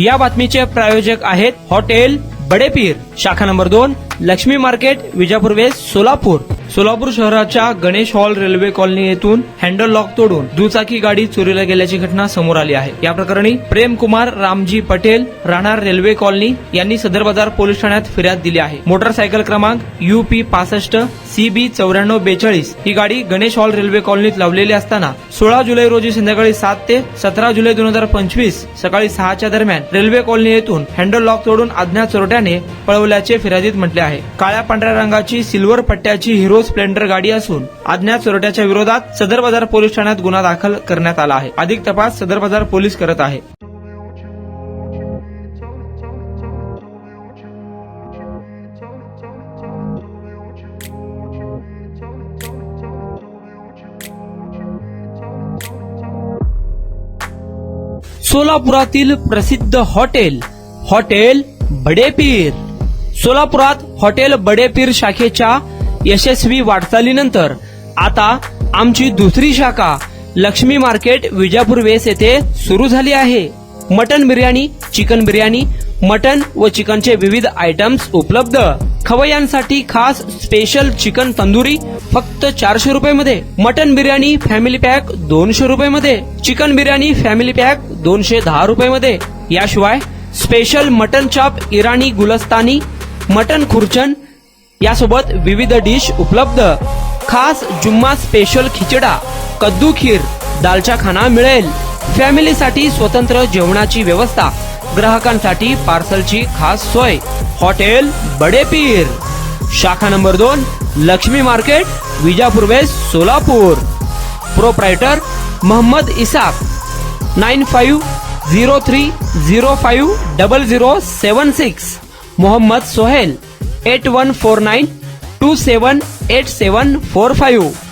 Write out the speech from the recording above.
या बातमीचे प्रायोजक आहेत हॉटेल बडेपीर, शाखा number 2, Laxmi market, Vijapur west, Solapur. Solapur शहराच्या गणेश हॉल रेल्वे कॉलनी येथून हँडल लॉक तोडून दुचाकी गाडी चोरीला गेल्याची घटना समोर आली आहे. या प्रकरणी प्रेमकुमार रामजी पटेल राहणार रेल्वे कॉलनी यांनी सदर बाजार पोलीस ठाण्यात फिर्याद दिली आहे. मोटरसायकल क्रमांक UP 65 CB 9442 ही गाडी गणेश हॉल रेल्वे कॉलनीत लावलेली असताना 16 जुलै रोजी संध्याकाळी 7 ते 17 जुलै 2025 सकाळी 6च्या दरम्यान रेल्वे कॉलनी येथून हँडल लॉक तोडून अज्ञात चोरट्याने पळवल्याचे फिर्यादीत म्हटले आहे. काळ्या पांढऱ्या रंगाची सिल्वर पट्ट्याची हिरो स्प्लेंडर गाडी असून अज्ञात चोरट्याच्या विरोधात सदर बाजार पोलीस ठाण्यात गुन्हा दाखल करण्यात आला आहे. अधिक तपास सदर बाजार पोलीस करत आहे. सोलापुरातील प्रसिद्ध हॉटेल बडेपीर. सोलापुरात हॉटेल बडेपीर शाखेच्या यशस्वी वाटचालीनंतर आता आमची दुसरी शाखा लक्ष्मी मार्केट, विजापूर वेस्ट येथे सुरू झाली आहे. Mutton biryani, chicken biryani, mutton व चिकनचे विविध आयटम्स उपलब्ध. खवय्यांसाठी खास स्पेशल चिकन तंदुरी फक्त 400 रुपये मध्ये. मटन बिर्याणी फॅमिली पॅक 200 रुपये मध्ये. चिकन बिर्याणी फॅमिली पॅक 210 रुपये मध्ये. याशिवाय स्पेशल मटन चॉप, इराणी गुलस्तानी, मटन खुर्चन यासोबत विविध डिश उपलब्ध. खास जुम्मा स्पेशल खिचडा, कद्दू खीर, दालचा खाना मिळेल. फॅमिलीसाठी स्वतंत्र जेवणाची व्यवस्था, ग्राहकांसाठी पार्सलची खास सोय. हॉटेल बडेपीर, शाखा number 2, Laxmi market, Vijapur west, Solapur. Proprietor Mohammed Isaq. 9503050076. Mohammed Sohail. 8149278745.